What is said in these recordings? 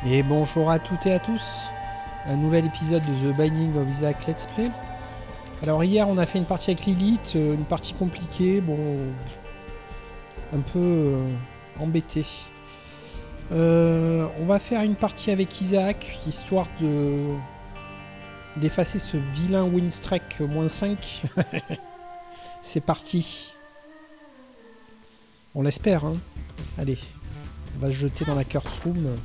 Et bonjour à toutes et à tous, un nouvel épisode de The Binding of Isaac Let's Play. Alors hier on a fait une partie avec Lilith, une partie compliquée, bon, un peu embêté. On va faire une partie avec Isaac, histoire d'effacer ce vilain Winstrike -5. C'est parti. On l'espère, hein. Allez, on va se jeter dans la Curse Room.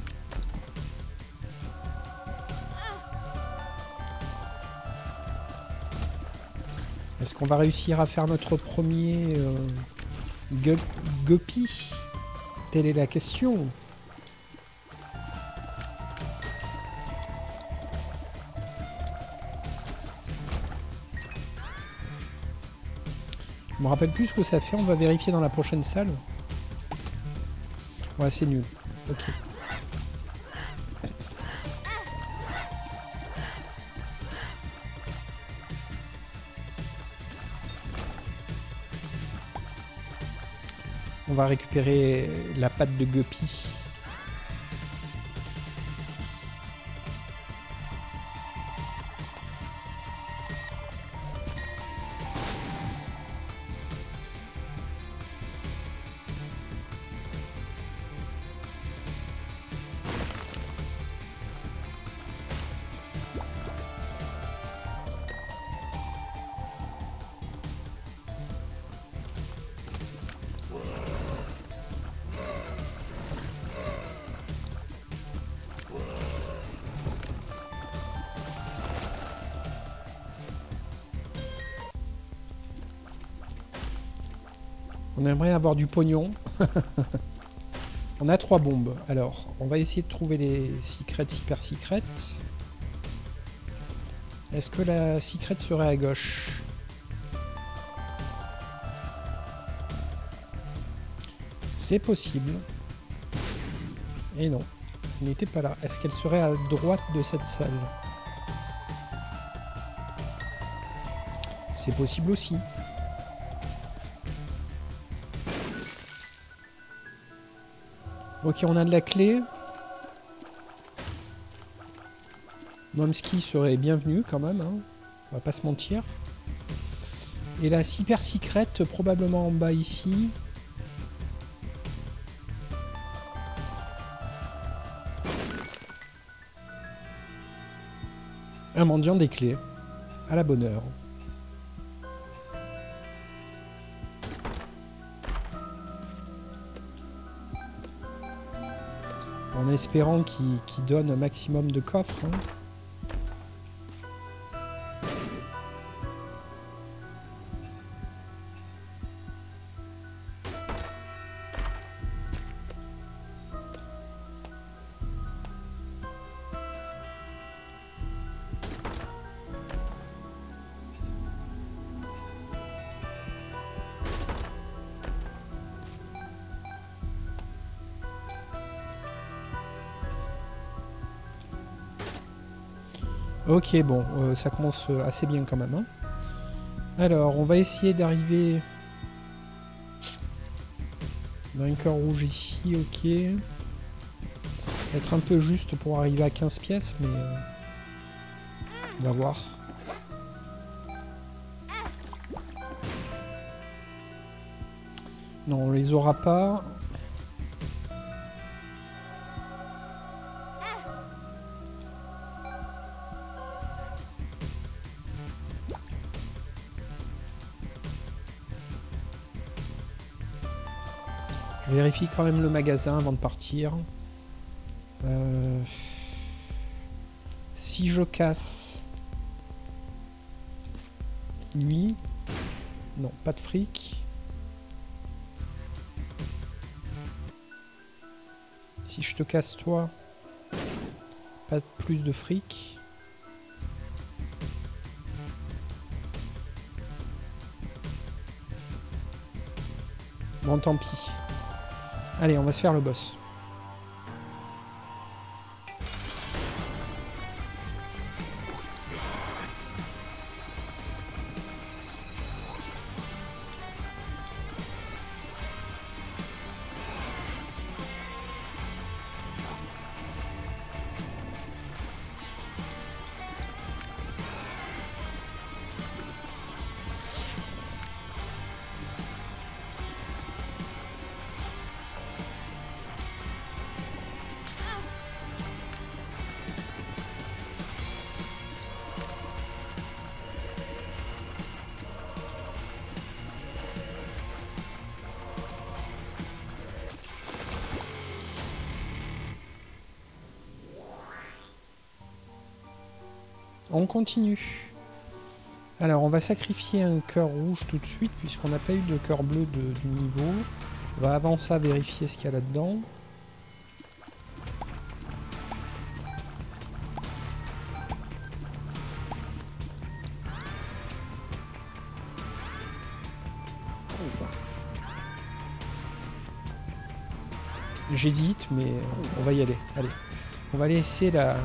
Est-ce qu'on va réussir à faire notre premier guppy? Telle est la question. Je me rappelle plus ce que ça fait, on va vérifier dans la prochaine salle. Ouais, c'est nul. Ok. On va récupérer la patte de guppy. On aimerait avoir du pognon. On a 3 bombes. Alors, on va essayer de trouver les secrets hyper secrets. Est-ce que la secret serait à gauche? C'est possible. Et non, elle n'était pas là. Est-ce qu'elle serait à droite de cette salle? C'est possible aussi. Ok, on a de la clé. Momsky serait bienvenu quand même, hein. On va pas se mentir. Et la super secrète, probablement en bas ici. Un mendiant des clés. À la bonne heure. En espérant qu'il donne un maximum de coffres. Hein. Ok, bon, ça commence assez bien quand même. Hein. Alors, on va essayer d'arriver dans un cœur rouge ici, ok. Être un peu juste pour arriver à 15 pièces, mais on va voir. Non, on les aura pas. Je vérifie quand même le magasin avant de partir. Si je casse lui, non, pas de fric. Si je te casse toi, pas plus de fric. Bon, tant pis. Allez, on va se faire le boss. On continue. Alors, on va sacrifier un cœur rouge tout de suite, puisqu'on n'a pas eu de cœur bleu du niveau. On va avant ça vérifier ce qu'il y a là-dedans. J'hésite, mais on va y aller. Allez. On va laisser la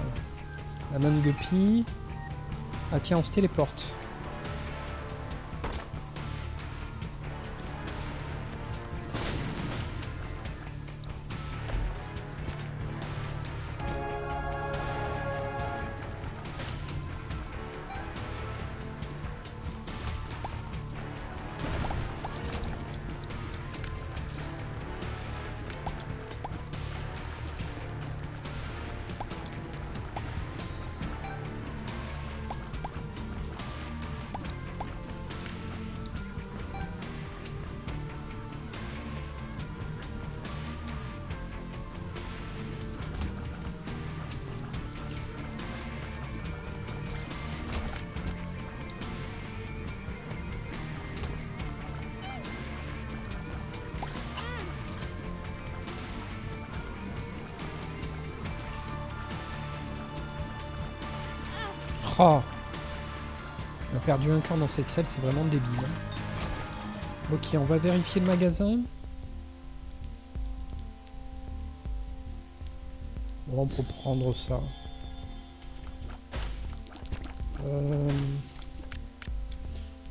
manne de pie. Ah tiens, on se téléporte. Oh, on a perdu un cœur dans cette salle, c'est vraiment débile. Hein. Ok, on va vérifier le magasin. Bon, on peut prendre ça.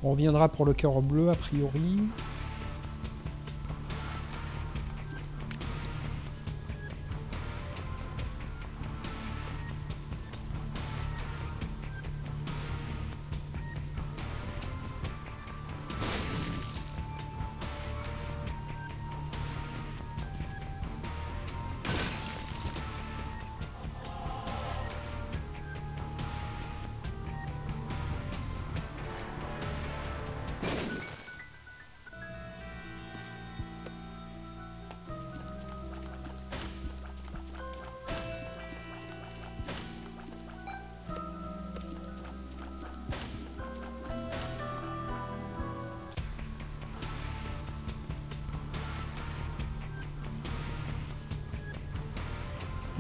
On reviendra pour le cœur bleu a priori.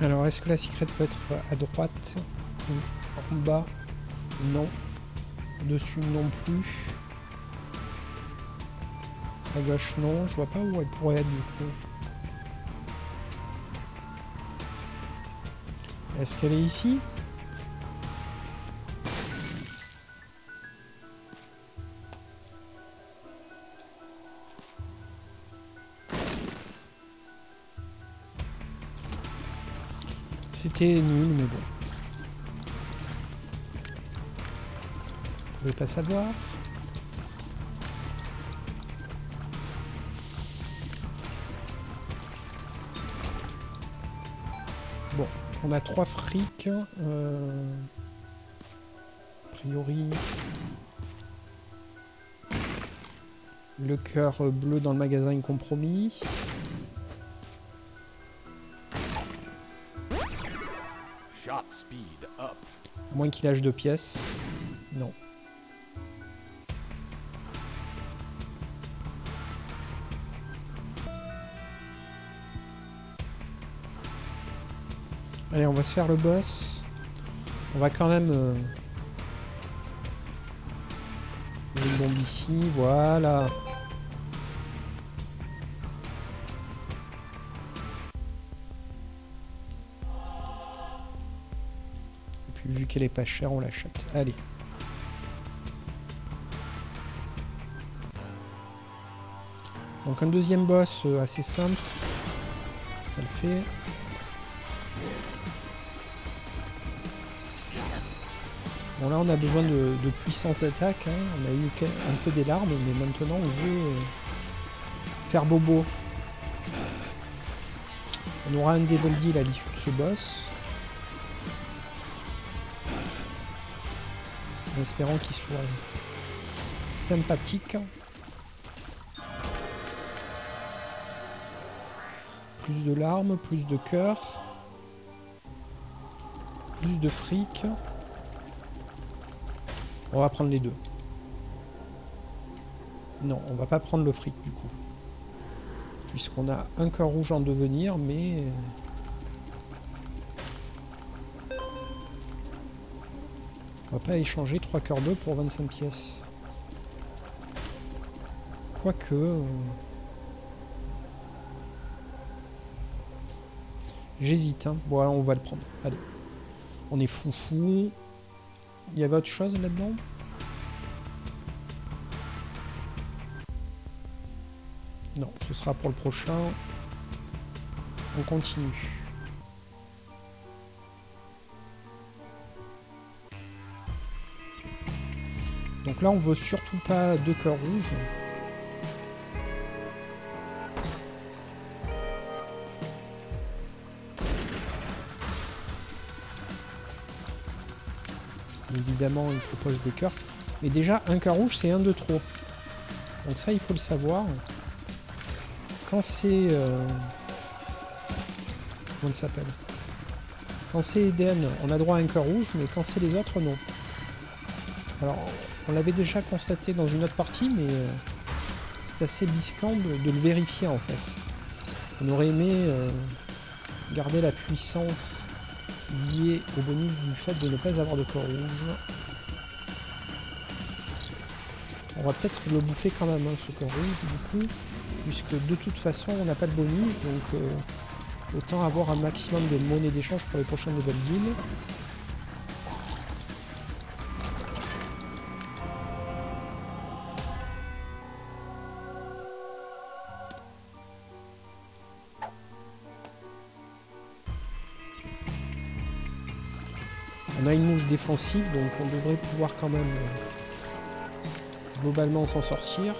Alors, est-ce que la secret peut être à droite ou en bas? Non. Dessus non plus. À gauche non. Je vois pas où elle pourrait être du coup. Est-ce qu'elle est ici? C'était nul, mais bon. Vous pouvez pas savoir. Bon, on a 3 frics. A priori... Le cœur bleu dans le magasin est compromis. À moins qu'il lâche 2 pièces. Non. Allez, on va se faire le boss. On va quand même... une bombe ici, voilà. Vu qu'elle est pas chère, on l'achète. Allez. Donc un deuxième boss assez simple. Ça le fait. Bon là on a besoin de puissance d'attaque. Hein. On a eu un peu des larmes, mais maintenant on veut faire bobo. On aura un Devil Deal à l'issue de ce boss. En espérant qu'il soit sympathique. Plus de larmes, plus de cœur. Plus de fric. On va prendre les deux. Non, on va pas prendre le fric du coup. Puisqu'on a un cœur rouge en devenir, mais... on va pas échanger 3 cœurs bleus pour 25 pièces. Quoique... j'hésite, hein. Bon, on va le prendre. Allez. On est foufou. Il y avait autre chose là-dedans? Non, ce sera pour le prochain. On continue. Donc là, on veut surtout pas 2 cœurs rouges. Évidemment, il propose des cœurs. Mais déjà, un cœur rouge, c'est un de trop. Donc ça, il faut le savoir. Quand c'est... comment ça s'appelle? Quand c'est Eden, on a droit à un cœur rouge, mais quand c'est les autres, non. Alors, on l'avait déjà constaté dans une autre partie, mais c'est assez bisquant de le vérifier, en fait. On aurait aimé garder la puissance liée au bonus du fait de ne pas avoir de cœur rouge. On va peut-être le bouffer quand même, hein, ce cœur rouge, du coup, puisque de toute façon, on n'a pas de bonus, donc autant avoir un maximum de monnaie d'échange pour les prochaines nouvelles deals. On a une mouche défensive, donc on devrait pouvoir quand même globalement s'en sortir.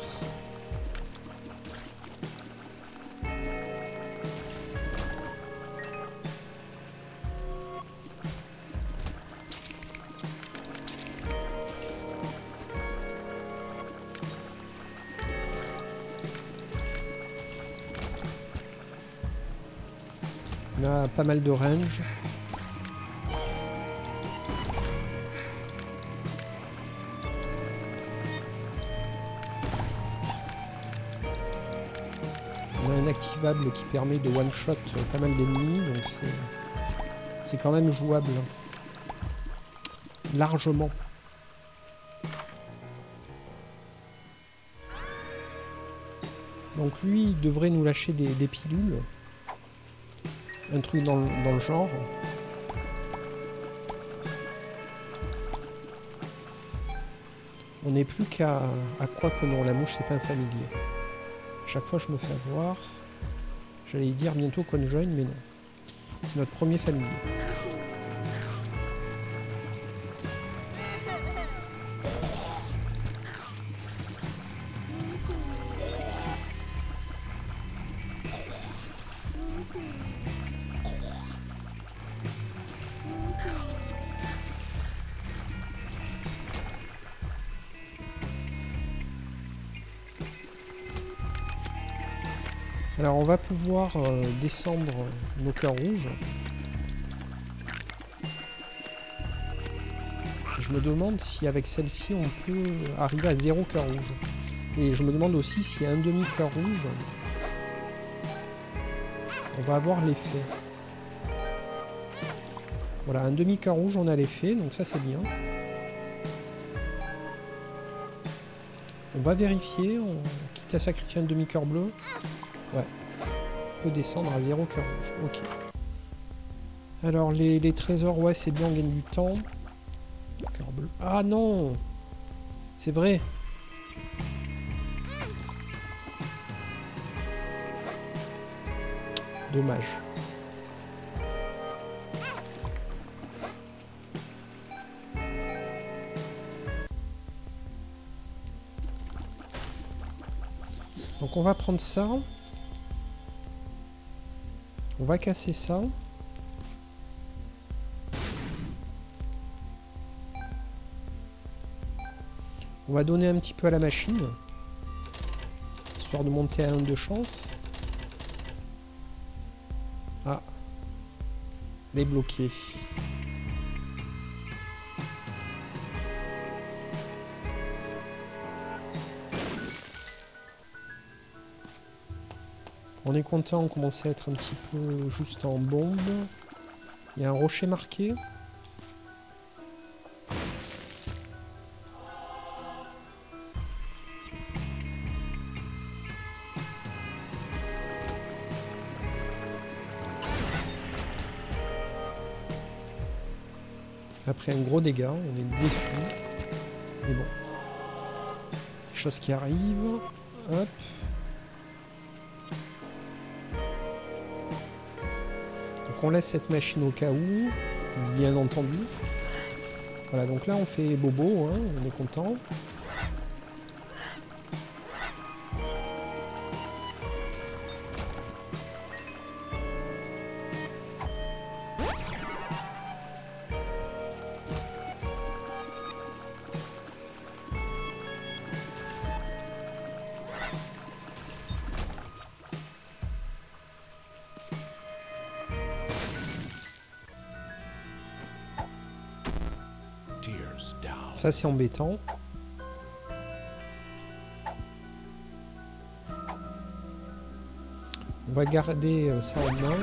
On a pas mal de range. On a un activable qui permet de one-shot pas mal d'ennemis, donc c'est quand même jouable. Largement. Donc lui, il devrait nous lâcher des pilules. Un truc dans le genre. On n'est plus qu'à quoi que non, la mouche c'est pas un familier. Chaque fois je me fais avoir. J'allais dire bientôt conjoin, mais non. C'est notre premier familier. Alors on va pouvoir descendre nos cœurs rouges. Je me demande si avec celle-ci on peut arriver à 0 cœur rouge. Et je me demande aussi s'il y a un demi cœur rouge. On va avoir l'effet. Voilà, un demi cœur rouge on a l'effet, donc ça c'est bien. On va vérifier, quitte à sacrifier un demi cœur bleu. Ouais, on peut descendre à 0 cœur rouge, ok. Alors les trésors, ouais c'est bien, on gagne du temps. Cœur bleu. Ah non! C'est vrai! Dommage. Donc on va prendre ça. On va casser ça. On va donner un petit peu à la machine. Histoire de monter à 1 de chance. Ah. Elle est bloquée. On est content, on commence à être un petit peu juste en bombe. Il y a un rocher marqué. Après un gros dégât, on est déçu. Mais bon. Des choses qui arrivent. Hop. Donc on laisse cette machine au cas où, bien entendu. Voilà, donc là on fait bobo, hein, on est content. Ça c'est embêtant. On va garder ça en main.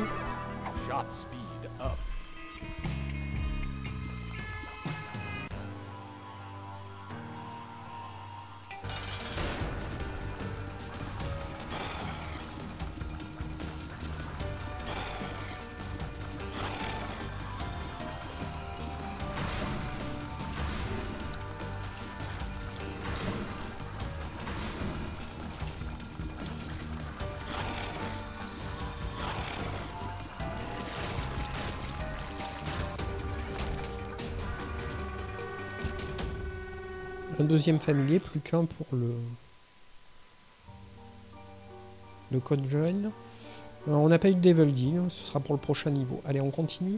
Un deuxième familier, plus qu'un pour le conjoin. On n'a pas eu de Devil Deal, ce sera pour le prochain niveau. Allez, on continue.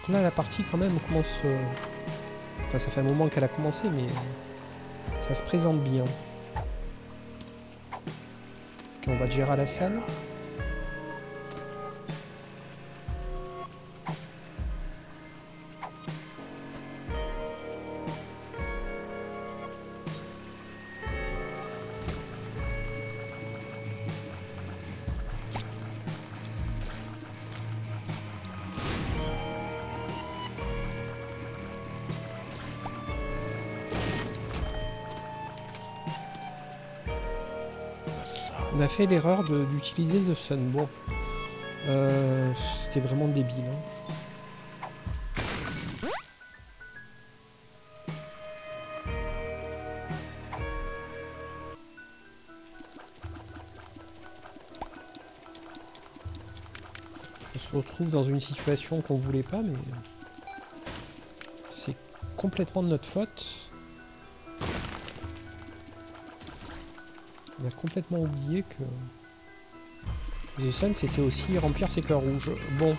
Donc là, la partie quand même commence... Enfin, ça fait un moment qu'elle a commencé, mais ça se présente bien. Ok, on va gérer à la salle. On a fait l'erreur d'utiliser The Sun. Bon, c'était vraiment débile. Hein. On se retrouve dans une situation qu'on voulait pas, mais c'est complètement de notre faute. On a complètement oublié que The Sun c'était aussi remplir ses cœurs rouges. Bon.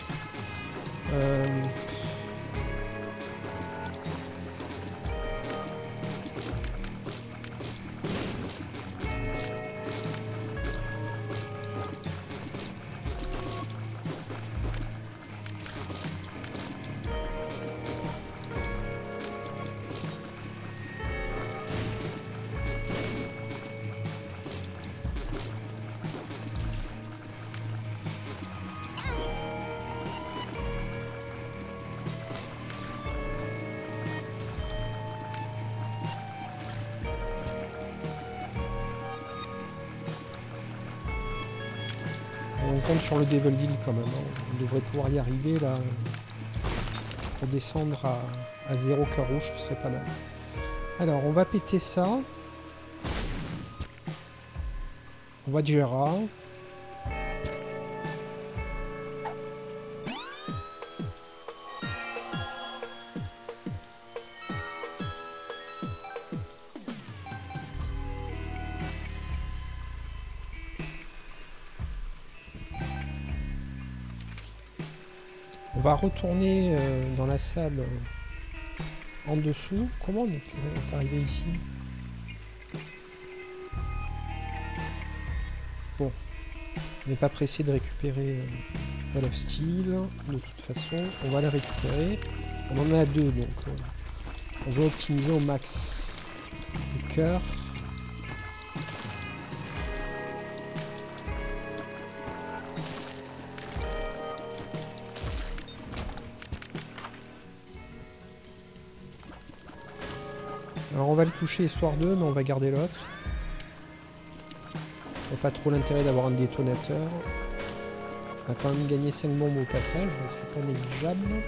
On compte sur le Devil Deal quand même. Hein. On devrait pouvoir y arriver là. Redescendre à 0 cœur rouge, ce serait pas mal. Alors, on va péter ça. On va Jera. On va retourner dans la salle en dessous. Comment on est arrivé ici? Bon, on n'est pas pressé de récupérer Wall of Steel. De toute façon, on va la récupérer. On en a deux, donc on va optimiser au max le cœur. Alors on va le toucher histoire d'eux, mais on va garder l'autre. Pas trop l'intérêt d'avoir un détonateur. On a quand même gagné 5 bombes au passage, donc c'est pas négligeable.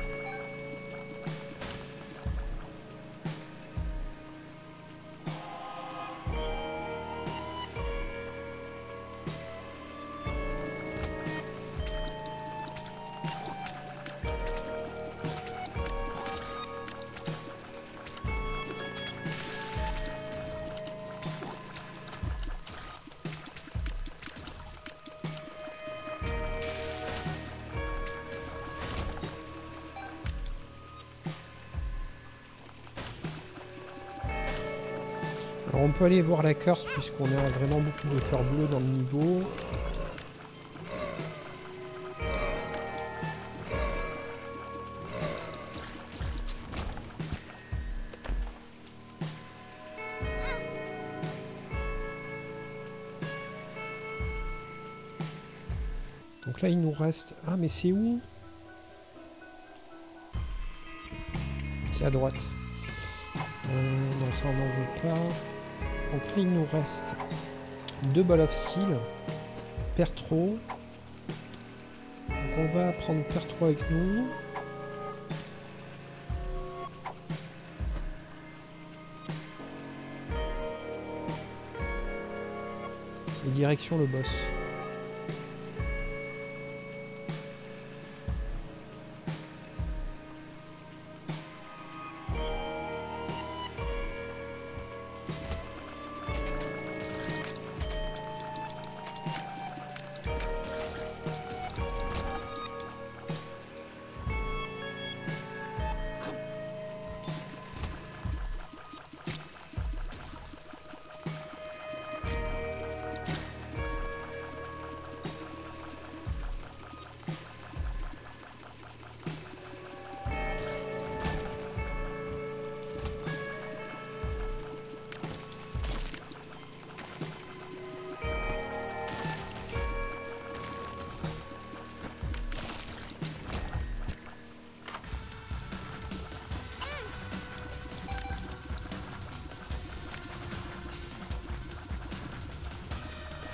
Alors on peut aller voir la curse puisqu'on a vraiment beaucoup de cœurs bleus dans le niveau. Donc là il nous reste... Ah mais c'est où? C'est à droite. Non ça on n'en veut pas. Donc là, il nous reste 2 balles of steel, Pertro. Donc on va prendre Pertro avec nous. Et direction le boss.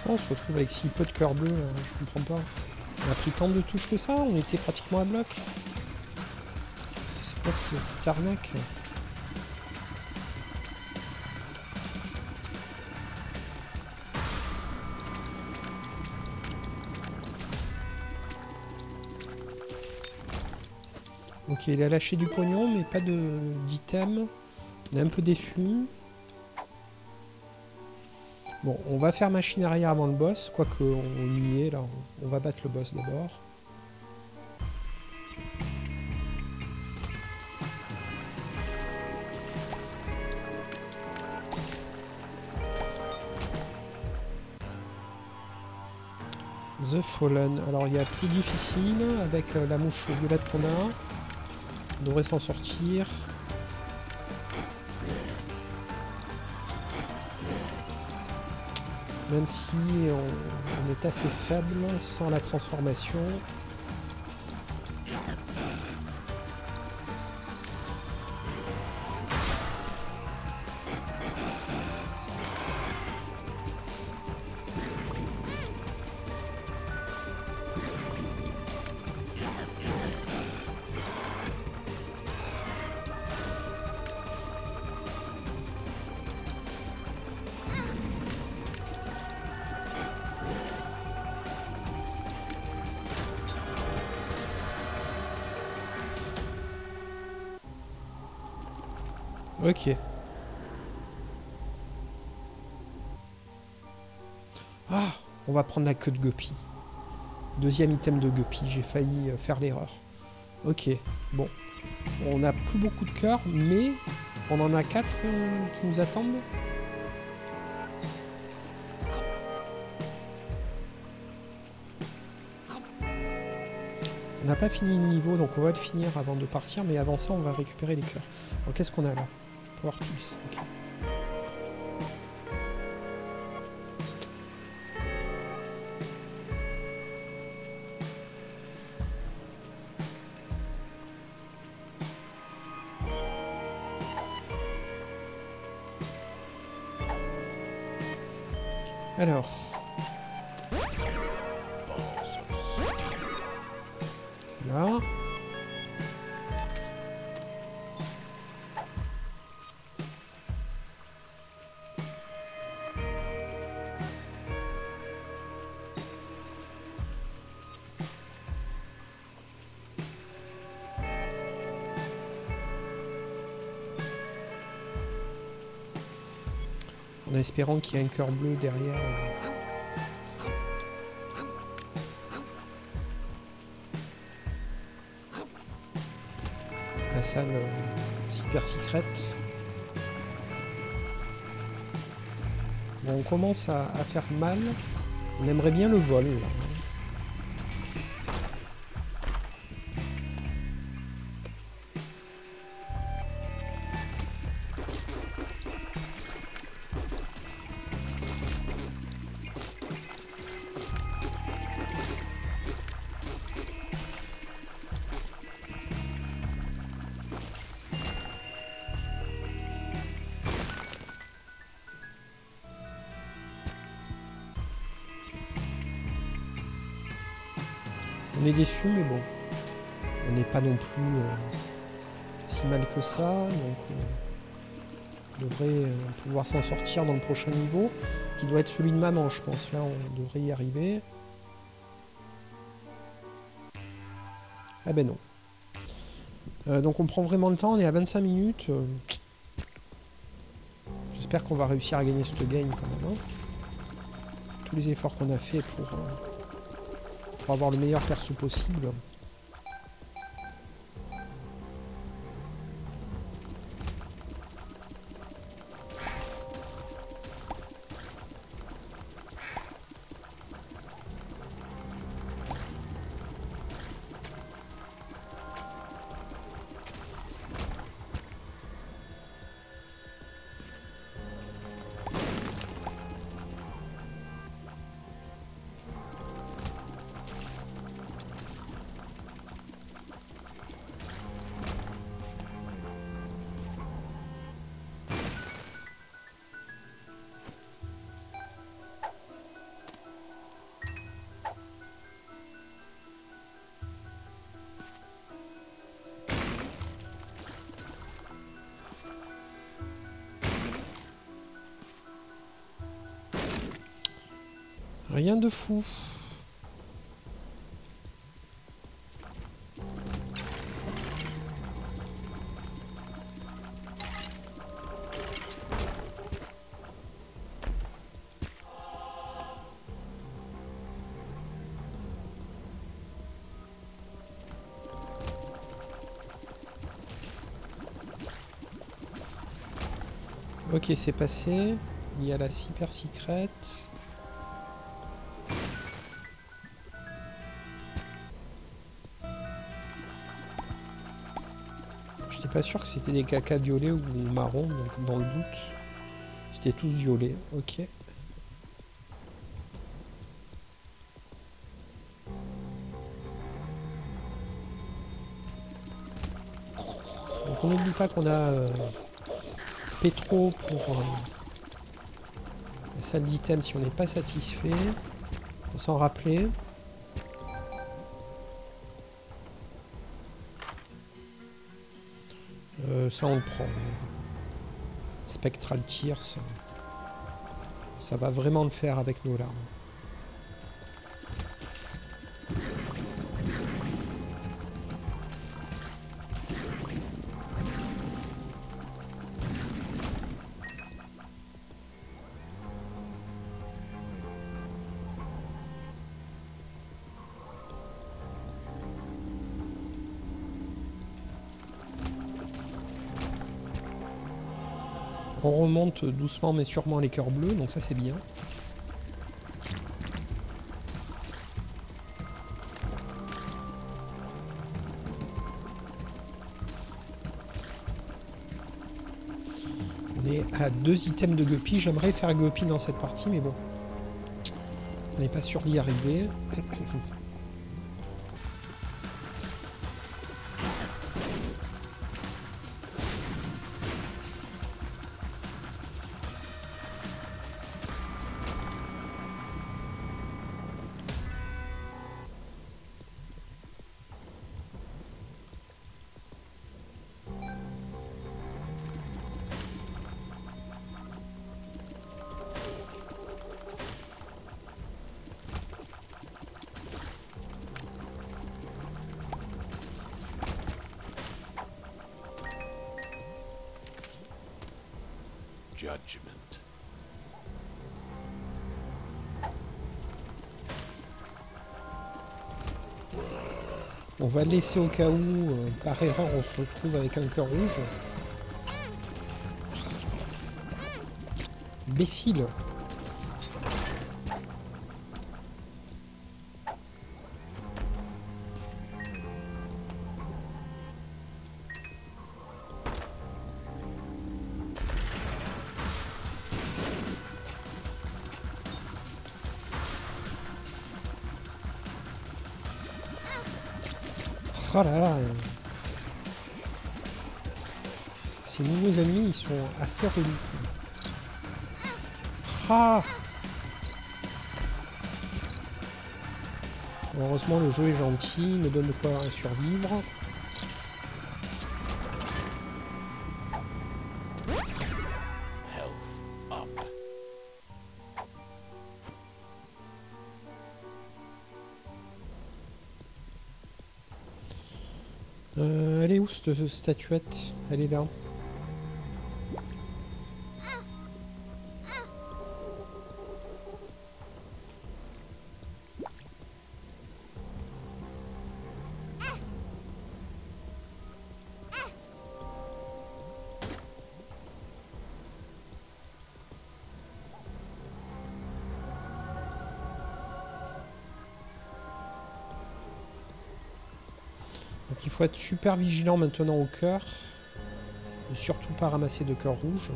On se retrouve avec si peu de cœurs bleus, je comprends pas. On a pris tant de touches que ça, on était pratiquement à bloc. C'est quoi cette arnaque? Ok, il a lâché du pognon, mais pas d'item. On est un peu déçu. Bon, on va faire machine arrière avant le boss, quoique on y est là, on va battre le boss d'abord. The Fallen, alors il y a plus difficile avec la mouche violette qu'on a, on devrait s'en sortir. Même si on est assez faible sans la transformation. Ok. Ah, on va prendre la queue de guppy. Deuxième item de guppy, j'ai failli faire l'erreur. Ok, bon. On n'a plus beaucoup de cœurs, mais on en a 4 qui nous attendent. On n'a pas fini le niveau, donc on va le finir avant de partir, mais avant ça, on va récupérer les cœurs. Alors qu'est-ce qu'on a là? Power plus, ok. Alors. Là. En espérant qu'il y ait un cœur bleu derrière. La salle hyper secrète. Bon, on commence à faire mal. On aimerait bien le vol. Là. On est déçu, mais bon, on n'est pas non plus si mal que ça, donc on devrait pouvoir s'en sortir dans le prochain niveau, qui doit être celui de maman, je pense. Là, on devrait y arriver. Ah ben non. Donc on prend vraiment le temps, on est à 25 minutes. J'espère qu'on va réussir à gagner cette game quand même. Hein. Tous les efforts qu'on a fait pour avoir le meilleur perso possible. Rien de fou. Ok, c'est passé. Il y a la super secrète. J'étais pas sûr que c'était des cacas violets ou marrons, donc dans le doute. C'était tous violets, ok. Donc on n'oublie pas qu'on a Petro pour la salle d'item si on n'est pas satisfait. Faut s'en rappeler. Ça on le prend. Spectral Tears. Ça va vraiment le faire avec nos larmes. On remonte doucement mais sûrement les cœurs bleus, donc ça c'est bien. On est à 2 items de Guppy, j'aimerais faire Guppy dans cette partie mais bon. On n'est pas sûr d'y arriver. judgment. On va le laisser au cas où, par erreur, on se retrouve avec un cœur rouge. Imbécile. Oh là là. Ces nouveaux ennemis, ils sont assez relous. Ah! Heureusement, le jeu est gentil, il me donne de quoi survivre. Health up. Elle est où cette statuette? Elle est là. Donc il faut être super vigilant maintenant au cœur. Et surtout pas ramasser de cœur rouge.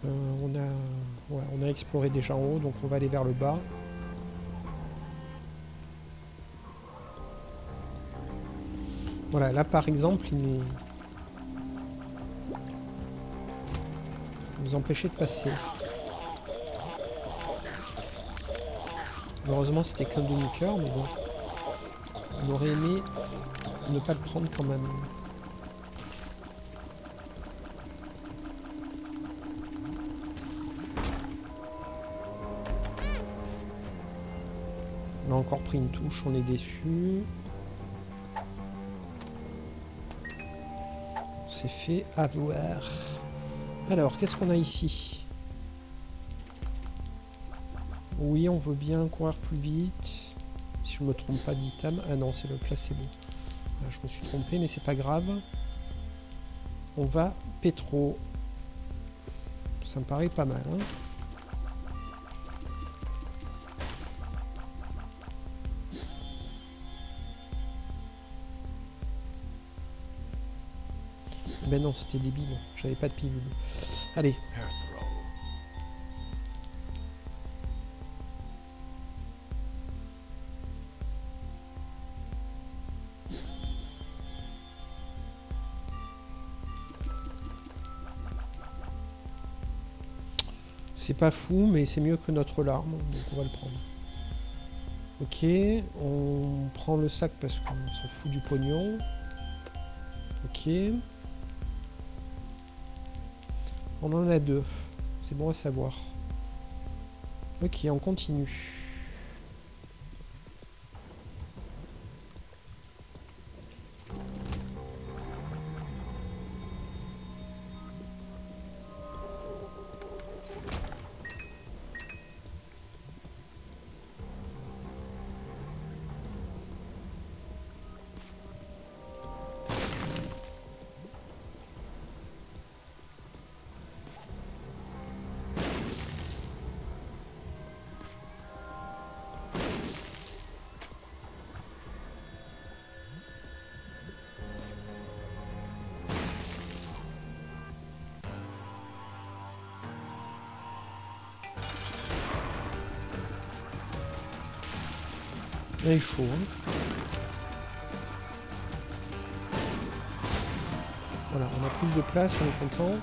On a exploré déjà en haut, donc on va aller vers le bas. Voilà, là par exemple, il nous empêchait de passer. Heureusement, c'était qu'un demi-cœur, mais bon. On aurait aimé ne pas le prendre quand même. On a encore pris une touche, on est déçu. On s'est fait avoir. Alors, qu'est-ce qu'on a ici? Oui, on veut bien courir plus vite. Si je me trompe pas d'item. Ah non, c'est le placebo. Je me suis trompé, mais c'est pas grave. On va pétro. Ça me paraît pas mal, hein. Ben non, c'était débile. J'avais pas de pilule. Allez. C'est pas fou, mais c'est mieux que notre larme, donc on va le prendre. Ok, on prend le sac parce qu'on s'en fout du pognon. Ok. On en a deux. C'est bon à savoir. Ok, on continue. Il est chaud, hein. Voilà, on a plus de place, on est content.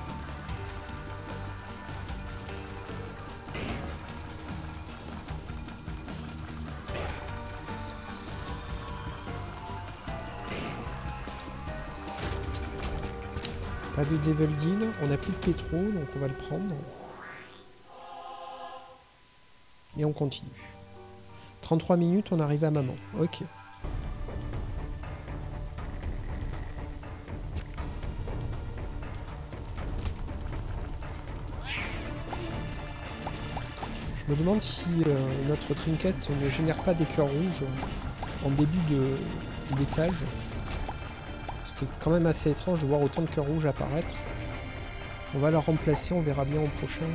Pas de Devil Deal, on n'a plus de pétro, donc on va le prendre. Et on continue. 33 minutes, on arrive à maman. Ok. Je me demande si notre trinket ne génère pas des cœurs rouges en début d'étage. C'était quand même assez étrange de voir autant de cœurs rouges apparaître. On va la remplacer, on verra bien au prochain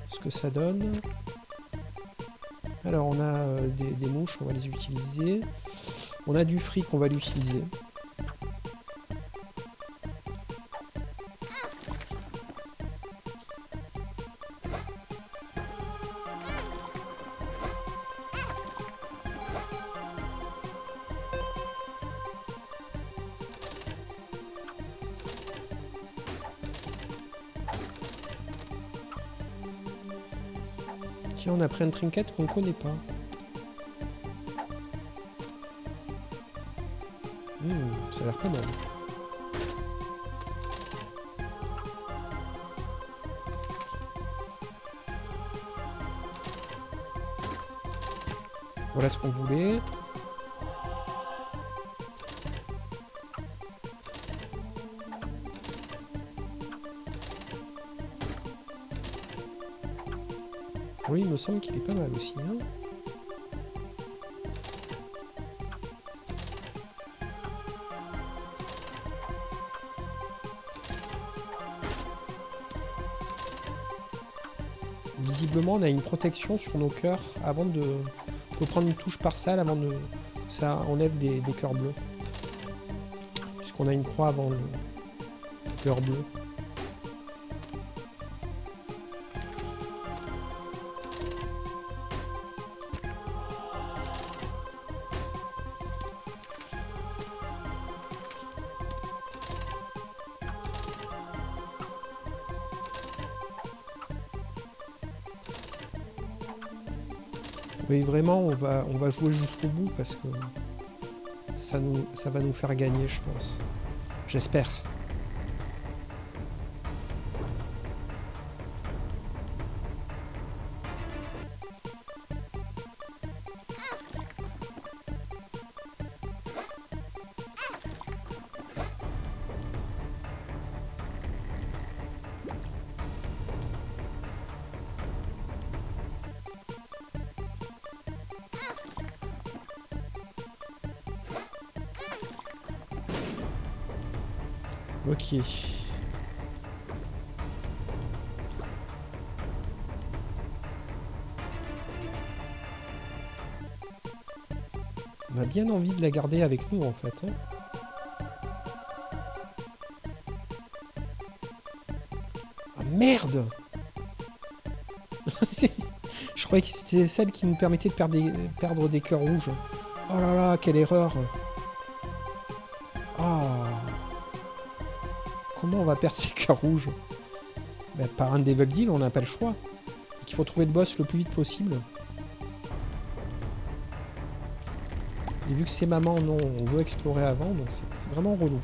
ce que ça donne. Alors on a des mouches, on va les utiliser. On a du fric, on va l'utiliser. Tiens, on a pris un trinket qu'on connaît pas. Ça a l'air pas mal. Voilà ce qu'on voulait. Oui, il me semble qu'il est pas mal aussi. Hein. Visiblement, on a une protection sur nos cœurs avant de... faut prendre une touche par salle avant de... ça enlève des cœurs bleus. Puisqu'on a une croix avant le cœur bleu. Oui, vraiment, on va jouer jusqu'au bout parce que ça va nous faire gagner, je pense. J'espère. Ok. On a bien envie de la garder avec nous en fait. Hein. Ah merde. Je croyais que c'était celle qui nous permettait de perdre des cœurs rouges. Oh là là, quelle erreur. Ah. Comment on va perdre ces cœurs rouges? Ben, par un Devil Deal, on n'a pas le choix. Il faut trouver le boss le plus vite possible. Et vu que c'est maman, non, on veut explorer avant, donc c'est vraiment relou.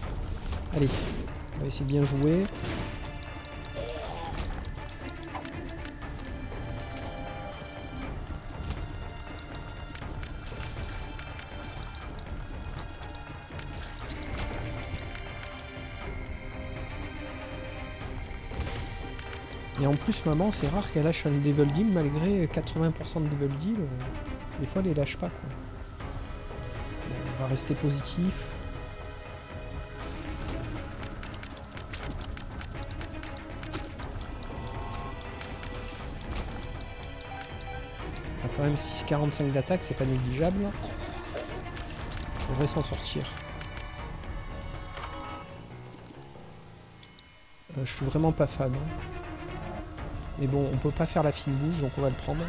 Allez, on va essayer de bien jouer. Et en plus, maman, c'est rare qu'elle lâche un Devil Deal malgré 80% de Devil Deal. Des fois, elle les lâche pas, quoi. On va rester positif. On a quand même 6,45 d'attaque, c'est pas négligeable. On devrait s'en sortir. Je suis vraiment pas fan. Hein. Mais bon, on peut pas faire la fine bouche, donc on va le prendre.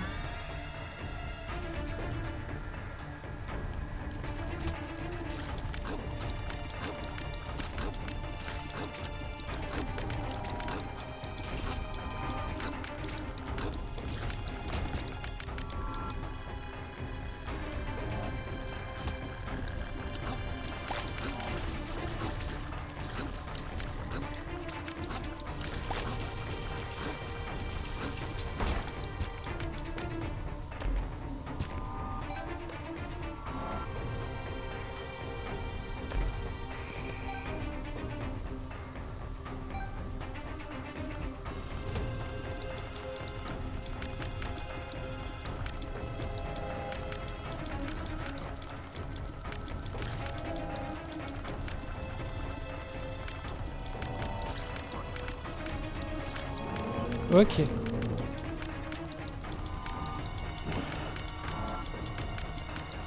Ok.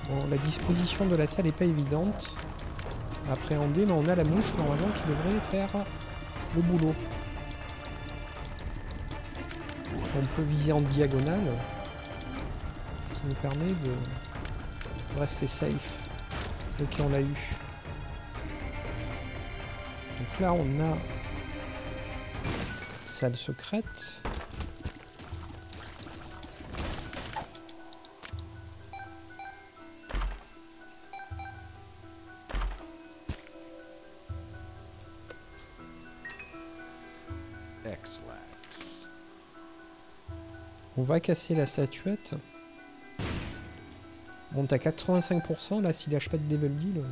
Bon, la disposition de la salle n'est pas évidente à appréhender, mais on a la mouche normalement qui devrait faire le boulot. On peut viser en diagonale, ce qui nous permet de rester safe. Ok, on l'a eu. Donc là, on a salle secrète. On va casser la statuette. Bon, t'as 85%, là, s'il lâche pas de Devil Deal.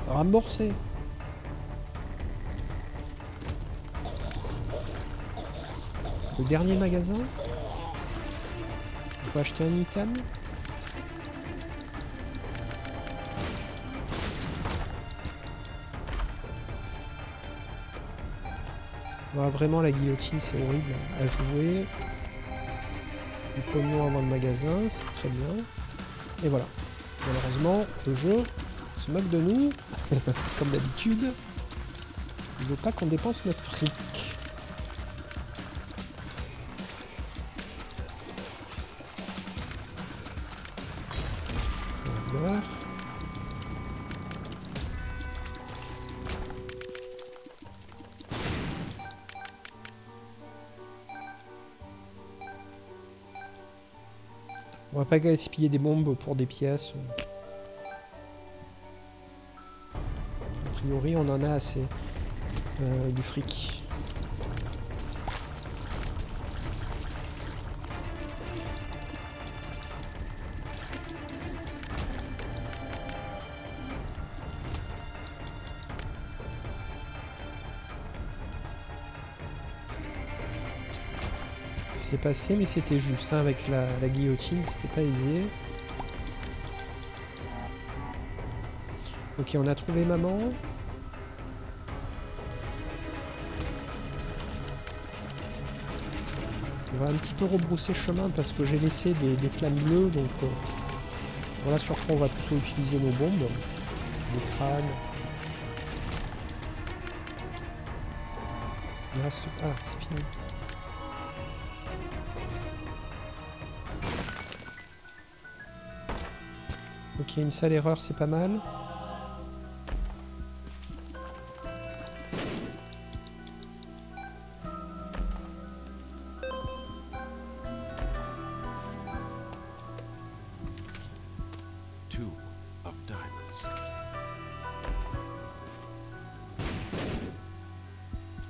Remboursé. Le dernier magasin. On peut acheter un item. Ouais, vraiment, la guillotine, c'est horrible à jouer. Du pognon avant le magasin, c'est très bien. Et voilà. Malheureusement, le jeu se moque de nous, comme d'habitude. Il ne veut pas qu'on dépense notre fric. Voilà. On va pas gaspiller des bombes pour des pièces. A priori, on en a assez. Du fric. C'est passé, mais c'était juste, hein, avec la guillotine, c'était pas aisé. Ok, on a trouvé maman. On va un petit peu rebrousser chemin parce que j'ai laissé des flammes bleues, donc voilà sur quoi on va plutôt utiliser nos bombes. Des crânes. Il reste... Ah, c'est fini. Ok, une sale erreur, c'est pas mal.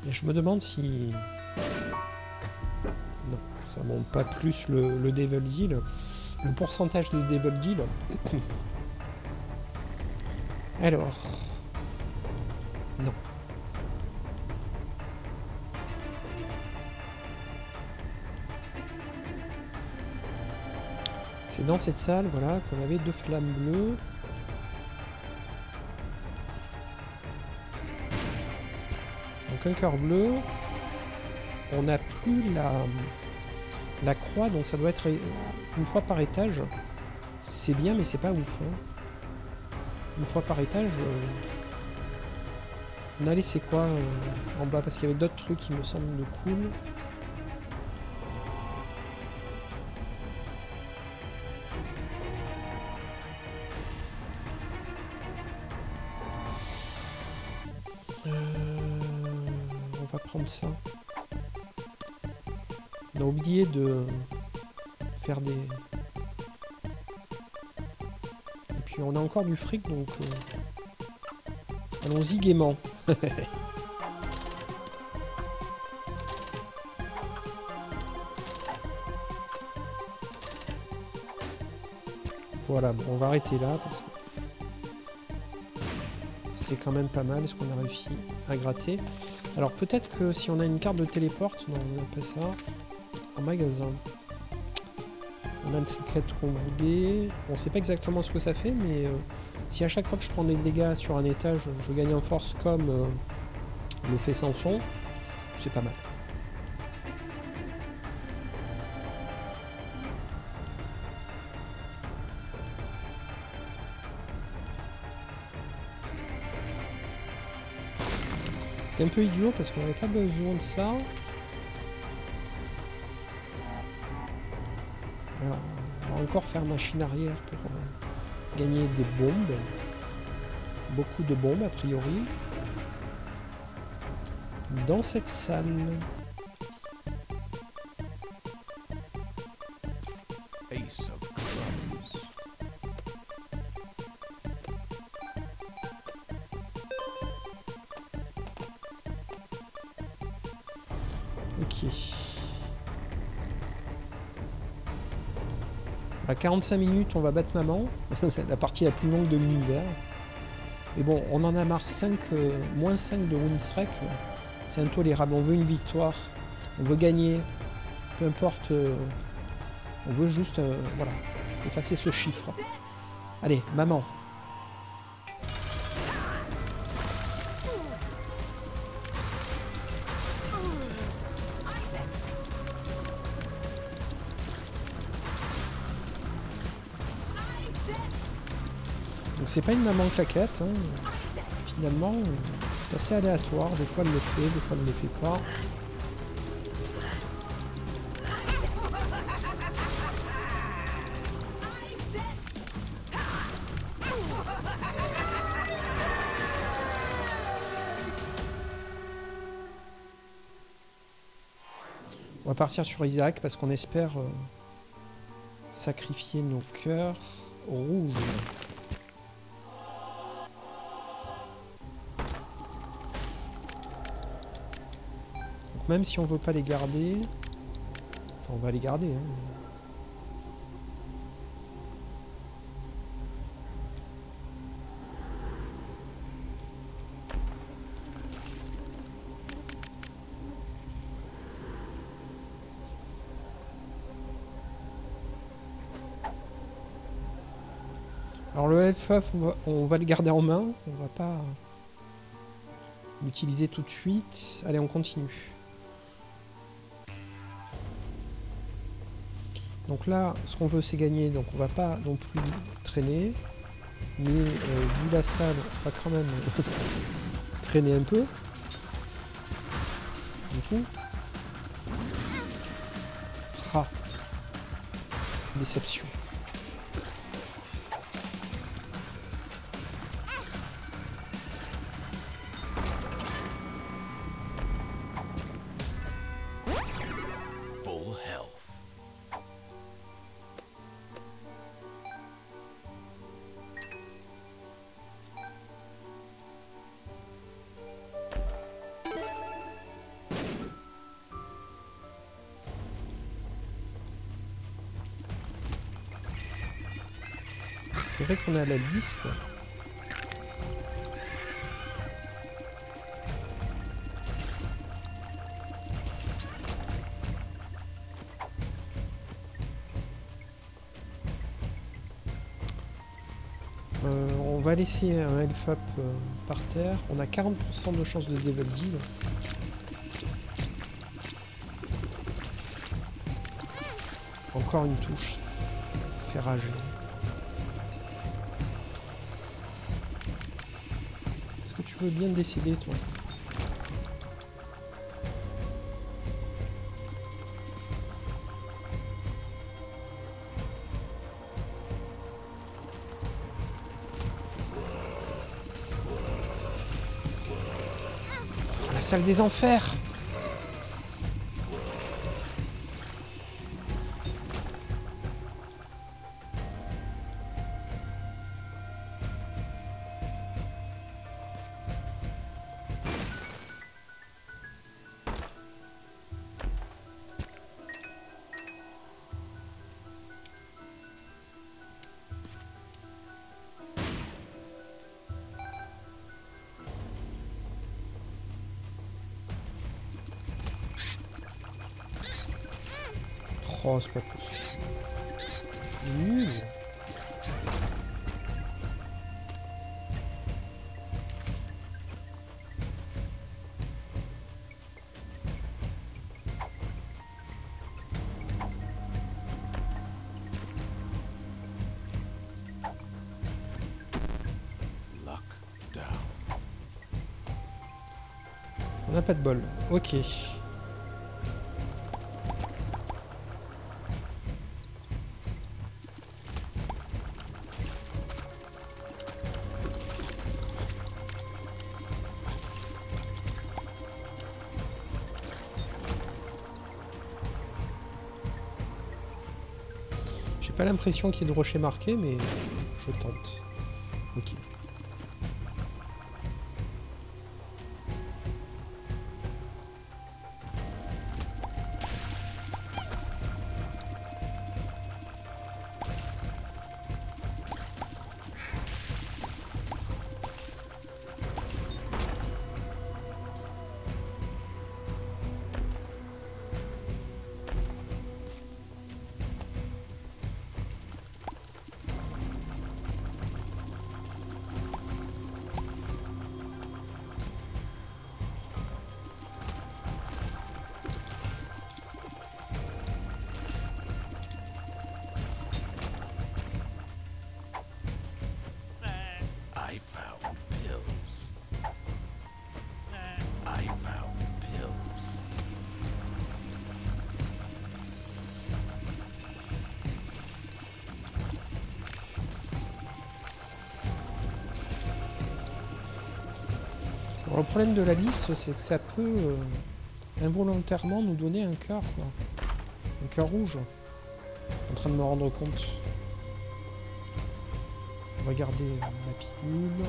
Et je me demande si... Non, ça monte pas plus le Devil Deal. Le pourcentage de Devil Deal. Alors... Non. C'est dans cette salle, voilà, qu'on avait 2 flammes bleues. Donc un cœur bleu. On n'a plus la croix, donc ça doit être une fois par étage. C'est bien, mais c'est pas ouf. Hein. Une fois par étage, on a laissé quoi en bas? Parce qu'il y avait d'autres trucs qui me semblent cool. On va prendre ça. On a oublié de faire des... Et puis on a encore du fric, donc... Allons-y gaiement. Voilà, bon, on va arrêter là, parce que... C'est quand même pas mal ce qu'on a réussi à gratter. Alors peut-être que si on a une carte de téléporte, non, on n'a pas ça, en magasin. On a le triquet qu'on voulait. On sait pas exactement ce que ça fait, mais si à chaque fois que je prends des dégâts sur un étage, je gagne en force comme le fait Samson, c'est pas mal. C'était un peu idiot parce qu'on n'avait pas besoin de ça. Alors, on va encore faire machine arrière pour gagner des bombes. Beaucoup de bombes a priori. Dans cette salle. Ace of clubs. Ok. À 45 minutes, on va battre maman. C'est la partie la plus longue de l'univers. Mais bon, on en a marre. Moins 5 de Winstrike. C'est intolérable. On veut une victoire. On veut gagner. Peu importe. On veut juste voilà, effacer ce chiffre. Allez, maman. Donc c'est pas une maman claquette. Hein. Finalement, c'est assez aléatoire. Des fois elle le fait, des fois elle ne le fait pas. On va partir sur Isaac parce qu'on espère sacrifier nos cœurs rouges. Donc même si on veut pas les garder, enfin, on va les garder. Hein. Alors le Elf-Up, on va le garder en main, on va pas l'utiliser tout de suite. Allez, on continue. Donc là, ce qu'on veut, c'est gagner, donc on va pas non plus traîner. Mais vu la salle, on va quand même traîner un peu. Du coup. Ah. Déception. C'est vrai qu'on a la liste. On va laisser un Elf-Up par terre. On a 40% de chance de se level deal. Encore une touche. Fait rager. Est-ce que tu veux bien décider, toi? La salle des enfers! Oh, c'est pas possible. Nul. On a pas de bol. Ok. J'ai pas l'impression qu'il y ait de rochers marqués, mais je tente. Ok. I found pills. I found pills. Alors, le problème de la liste, c'est que ça peut involontairement nous donner un cœur, quoi. Un cœur rouge. Je suis en train de me rendre compte. Regardez la pilule.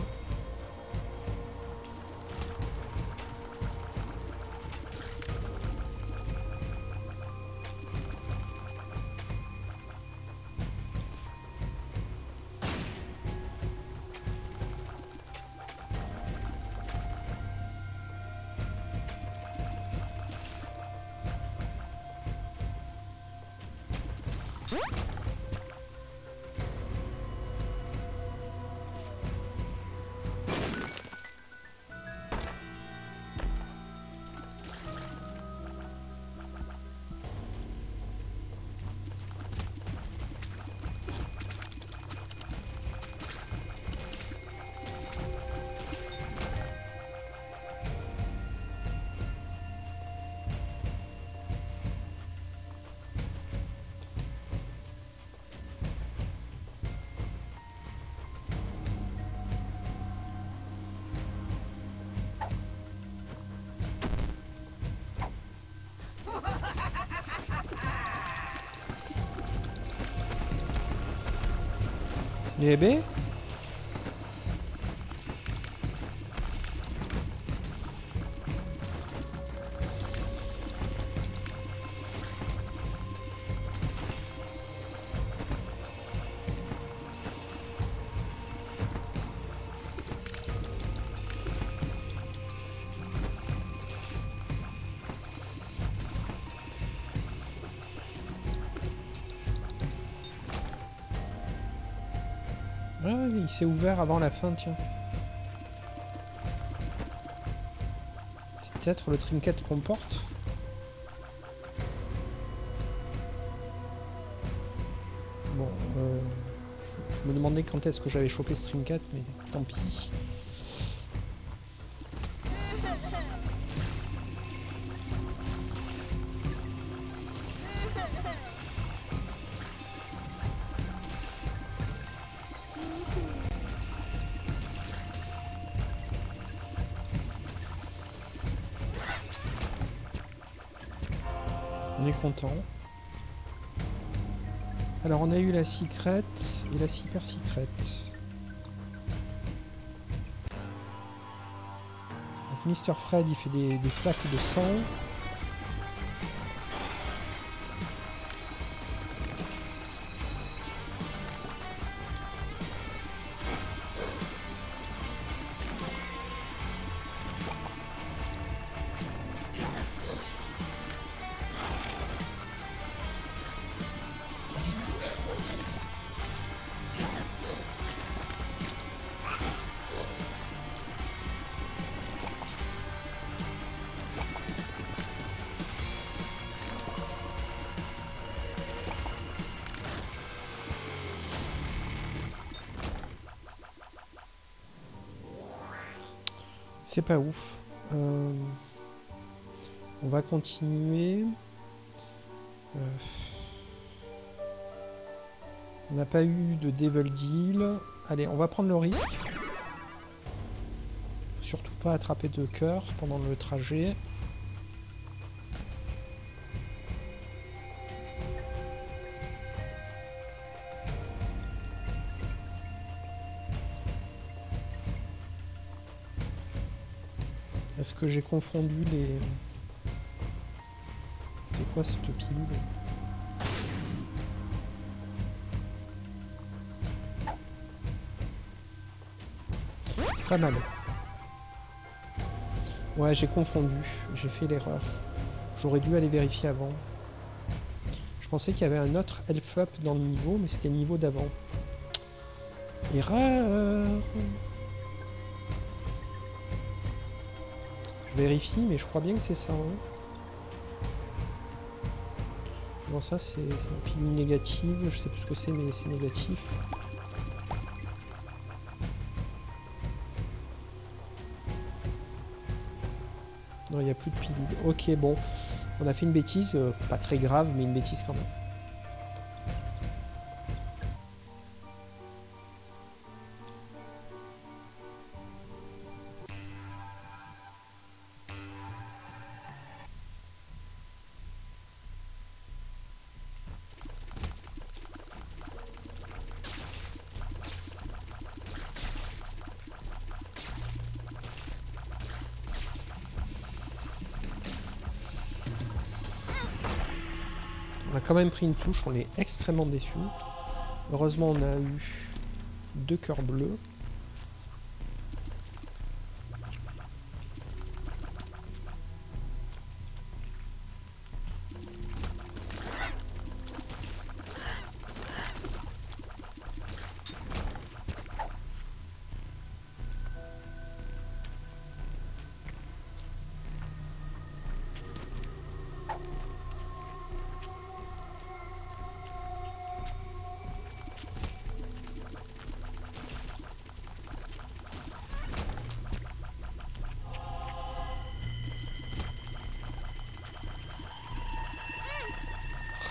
Eh ben, ah, il s'est ouvert avant la fin, tiens. C'est peut-être le trinket qu'on porte. Bon, je me demandais quand est-ce que j'avais chopé ce trinket, mais tant pis. On est content. Alors on a eu la secrète et la super secrète. Donc Mr. Fred il fait des flaques de sang. C'est pas ouf. On va continuer. On n'a pas eu de Devil Deal. Allez, on va prendre le risque. Surtout pas attraper de cœur pendant le trajet. Est-ce que j'ai confondu les... C'est quoi cette pilule? Pas mal. Ouais, j'ai confondu. J'ai fait l'erreur. J'aurais dû aller vérifier avant. Je pensais qu'il y avait un autre elf up dans le niveau, mais c'était le niveau d'avant. Erreur. Je vérifie, mais je crois bien que c'est ça. Hein. Bon, ça c'est une pilule négative. Je sais plus ce que c'est, mais c'est négatif. Non, il n'y a plus de pilule. Ok, bon. On a fait une bêtise. Pas très grave, mais une bêtise quand même. On a quand même pris une touche, on est extrêmement déçus. Heureusement, on a eu 2 cœurs bleus.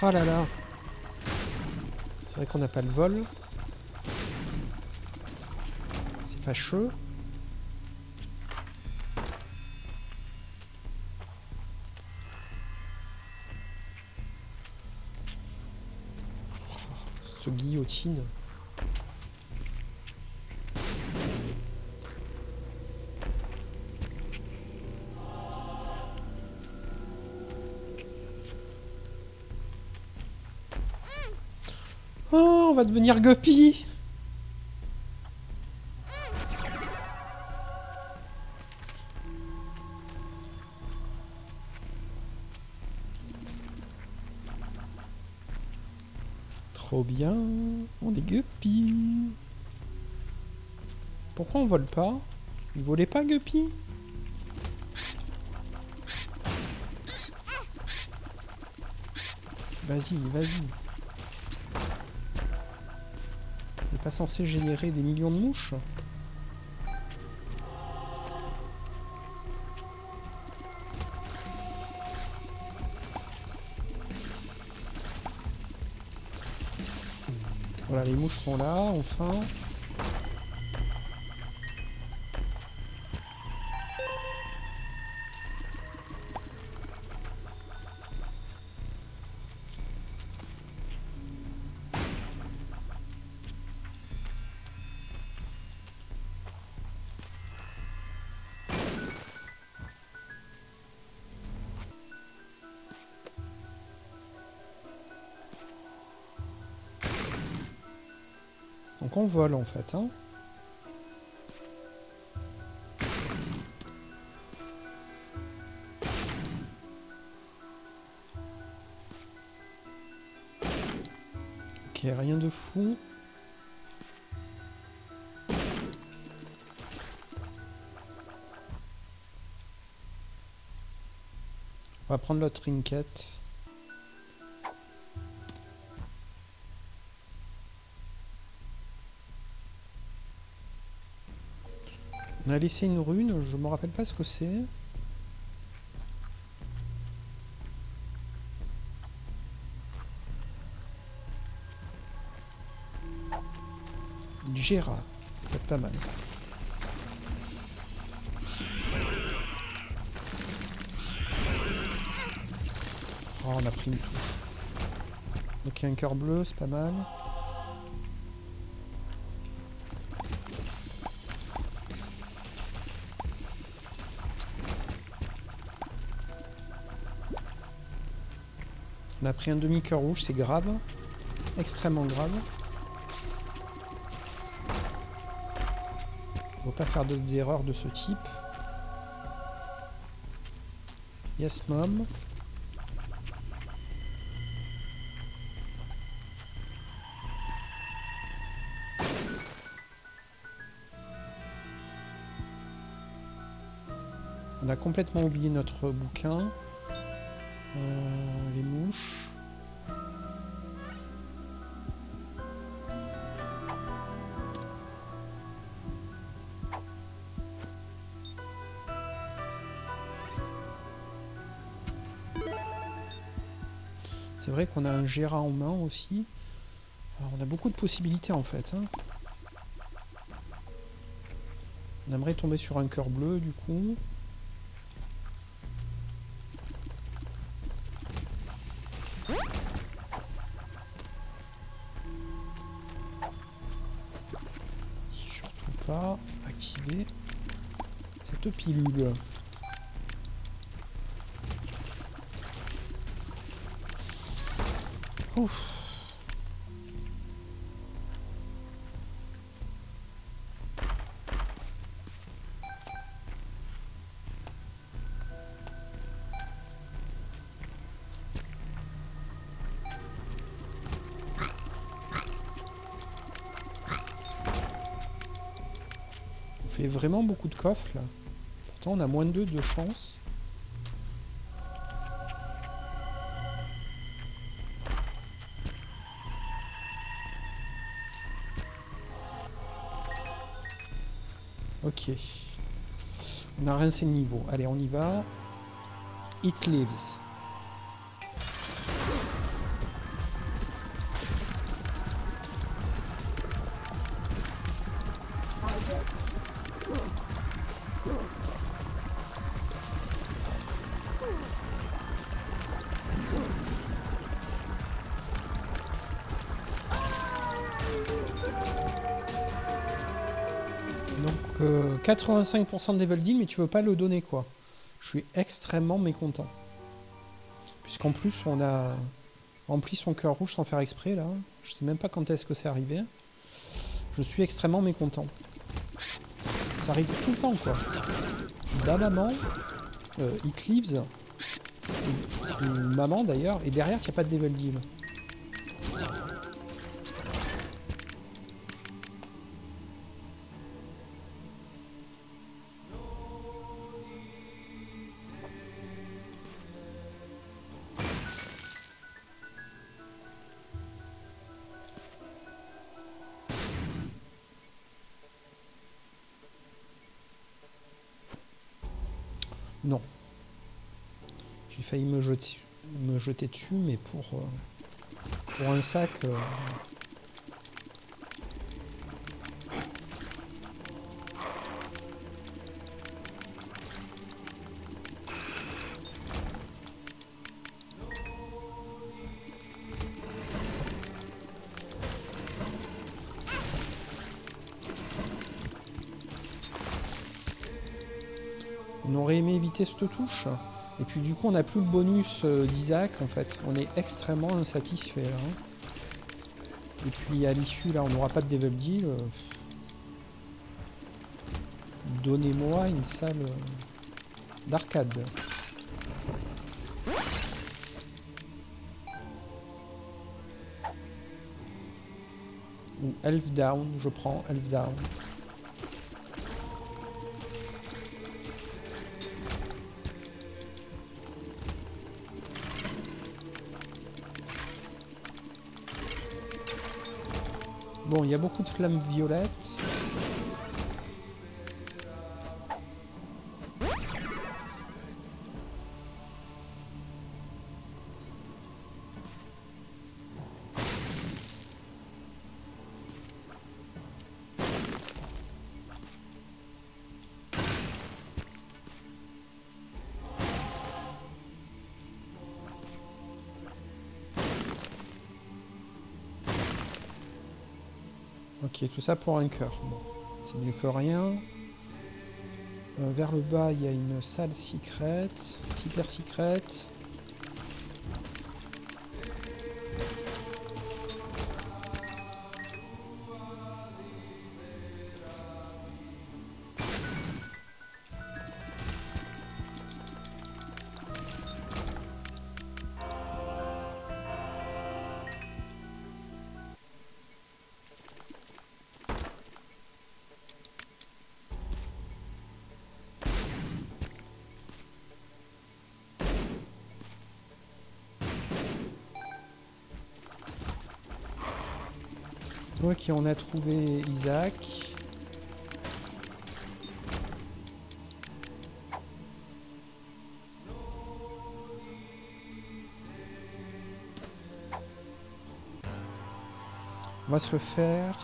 Oh là là. C'est vrai qu'on n'a pas le vol. C'est fâcheux. Oh, cette guillotine. Oh, on va devenir Guppy. Trop bien. On est Guppy. Pourquoi on vole pas? Il volait pas Guppy? Vas-y, vas-y. Il n'est pas censé générer des millions de mouches? Voilà, les mouches sont là, enfin. Donc on vole en fait, hein. Ok, rien de fou. On va prendre l'autre trinket. On a laissé une rune, je me rappelle pas ce que c'est. Gera, ça peut être pas mal. Oh, on a pris une touche. Donc il y a un cœur bleu, c'est pas mal. On a pris un demi-cœur rouge, c'est grave. Extrêmement grave. On ne va pas faire d'autres erreurs de ce type. Yes, mom. On a complètement oublié notre bouquin. Les mouches. C'est vrai qu'on a un Gera en main aussi. Alors, on a beaucoup de possibilités en fait. Hein. On aimerait tomber sur un cœur bleu du coup. Surtout pas activer cette pilule. Ouf. On fait vraiment beaucoup de coffres là. Pourtant on a moins de 2 de chance. Ok. On a rincé le niveau. Allez, on y va. It lives. Donc 85% de level deal, mais tu veux pas le donner quoi. Je suis extrêmement mécontent. Puisqu'en plus on a rempli son cœur rouge sans faire exprès là. Je sais même pas quand est-ce que c'est arrivé. Je suis extrêmement mécontent. Ça arrive tout le temps quoi. Maman, It Lives, maman d'ailleurs, et derrière il n'y a pas de level deal. Non. J'ai failli me jeter dessus, mais pour un sac... On aurait aimé éviter cette touche. Et puis du coup on n'a plus le bonus d'Isaac en fait. On est extrêmement insatisfait là. Hein. Et puis à l'issue là on n'aura pas de devil deal. Donnez-moi une salle d'arcade. Ou Elf Down, je prends Elf Down. Bon, il y a beaucoup de flammes violettes. Ok, tout ça pour un cœur. Bon, c'est mieux que rien. Vers le bas, il y a une salle secrète. Super secrète. Ok, on a trouvé Isaac. On va se le faire.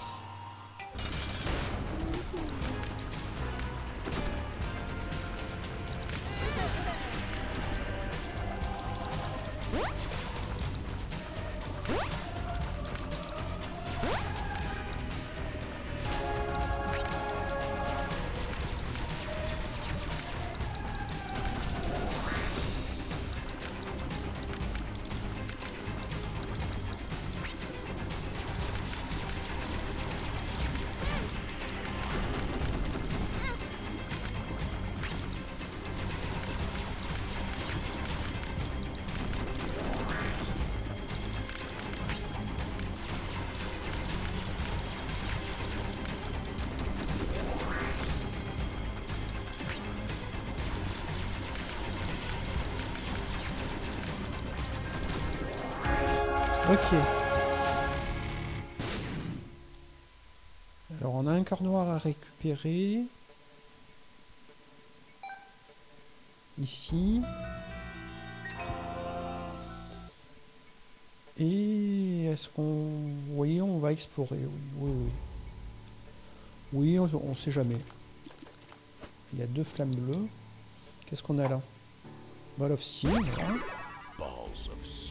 Ok. Alors on a un cœur noir à récupérer. Ici. Et est-ce qu'on... Oui, on va explorer. Oui, oui, oui. Oui, on sait jamais. Il y a 2 flammes bleues. Qu'est-ce qu'on a là? Ball of Steel, voilà. Balls of steel.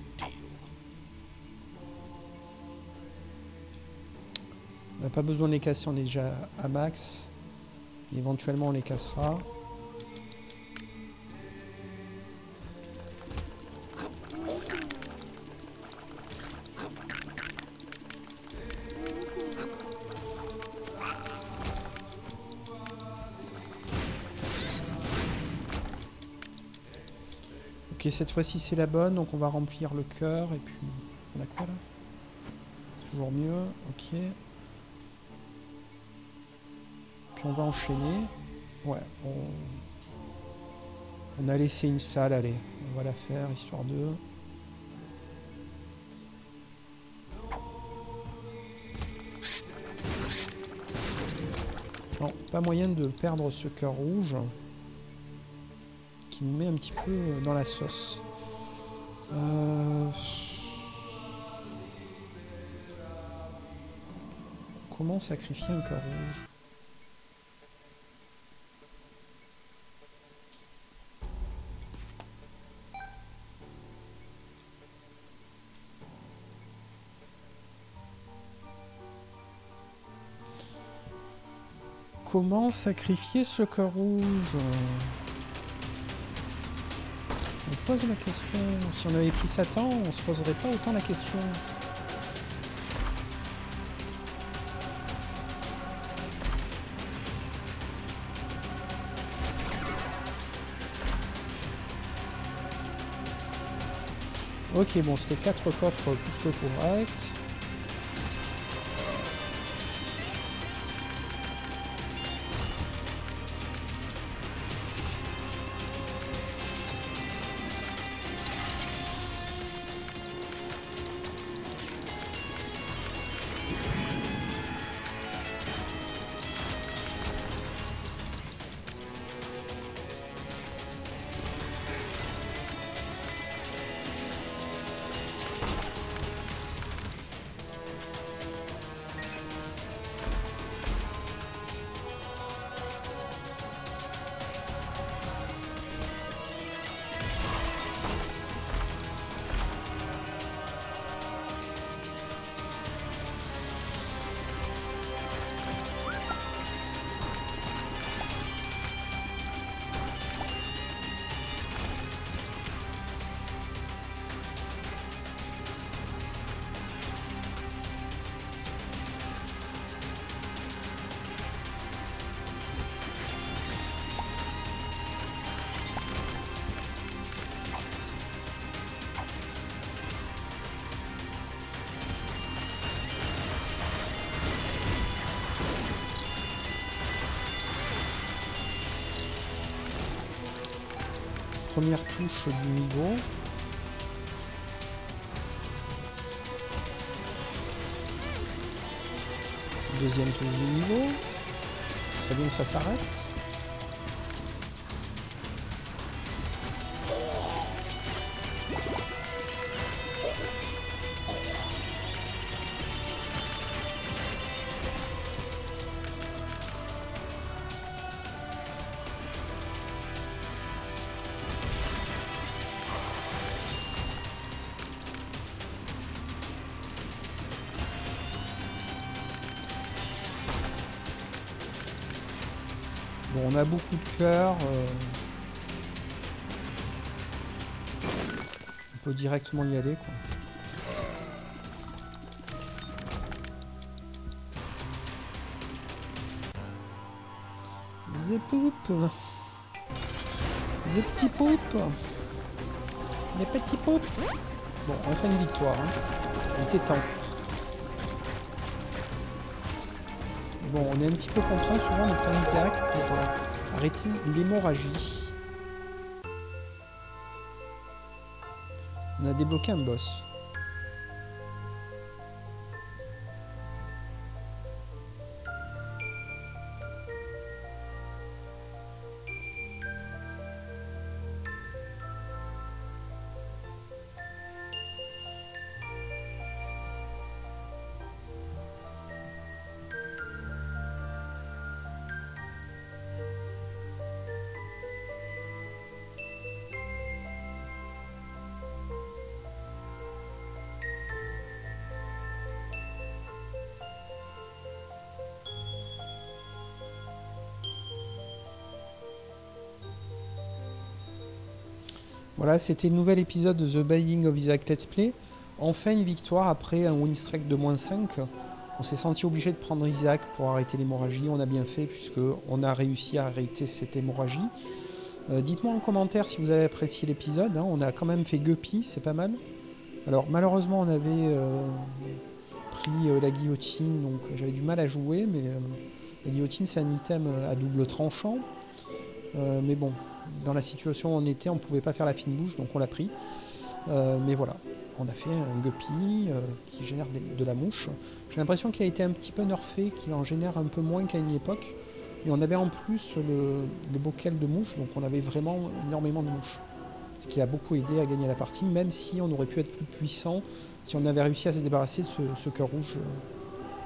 On n'a pas besoin de les casser, on est déjà à max. Éventuellement on les cassera. Ok, cette fois-ci c'est la bonne, donc on va remplir le cœur et puis... On a quoi là? Toujours mieux, ok. Puis on va enchaîner. Ouais, on a laissé une salle, allez, on va la faire, histoire de... Non, pas moyen de perdre ce cœur rouge qui nous met un petit peu dans la sauce. Comment sacrifier un cœur rouge? Comment sacrifier ce cœur rouge? On pose la question. Si on avait pris Satan, on se poserait pas autant la question. Ok, bon, c'était 4 coffres plus que correct. première touche du niveau. Deuxième touche du niveau. Ce serait bien que ça s'arrête. Bon, on a beaucoup de cœur. On peut directement y aller, quoi. The poop. The petit poop. Les petits poop. Bon, on fait une victoire. Hein. Il était temps. Bon, on est un petit peu contraint souvent de prendre Isaac pour arrêter l'hémorragie. On a débloqué un boss. Voilà, c'était le nouvel épisode de The Binding of Isaac Let's Play. Enfin une victoire après un win streak de -5. On s'est senti obligé de prendre Isaac pour arrêter l'hémorragie. On a bien fait puisque on a réussi à arrêter cette hémorragie. Dites-moi en commentaire si vous avez apprécié l'épisode. Hein. On a quand même fait Guppy, c'est pas mal. Alors malheureusement on avait pris la guillotine, donc j'avais du mal à jouer, mais la guillotine c'est un item à double tranchant. Mais bon, dans la situation où on était, on ne pouvait pas faire la fine bouche, donc on l'a pris. Mais voilà, on a fait un Guppy qui génère de la mouche. J'ai l'impression qu'il a été un petit peu nerfé, qu'il en génère un peu moins qu'à une époque. Et on avait en plus le bocal de mouches, donc on avait vraiment énormément de mouches. Ce qui a beaucoup aidé à gagner la partie, même si on aurait pu être plus puissant si on avait réussi à se débarrasser de ce cœur rouge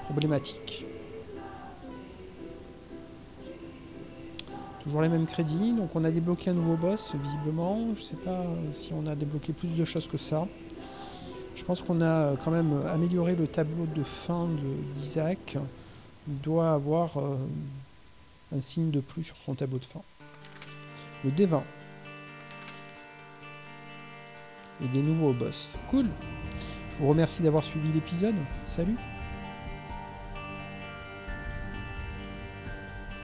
problématique. Toujours les mêmes crédits, donc on a débloqué un nouveau boss visiblement. Je sais pas si on a débloqué plus de choses que ça. Je pense qu'on a quand même amélioré le tableau de fin d'Isaac. Il doit avoir un signe de plus sur son tableau de fin. Le D20. Et des nouveaux boss. Cool. Je vous remercie d'avoir suivi l'épisode. Salut.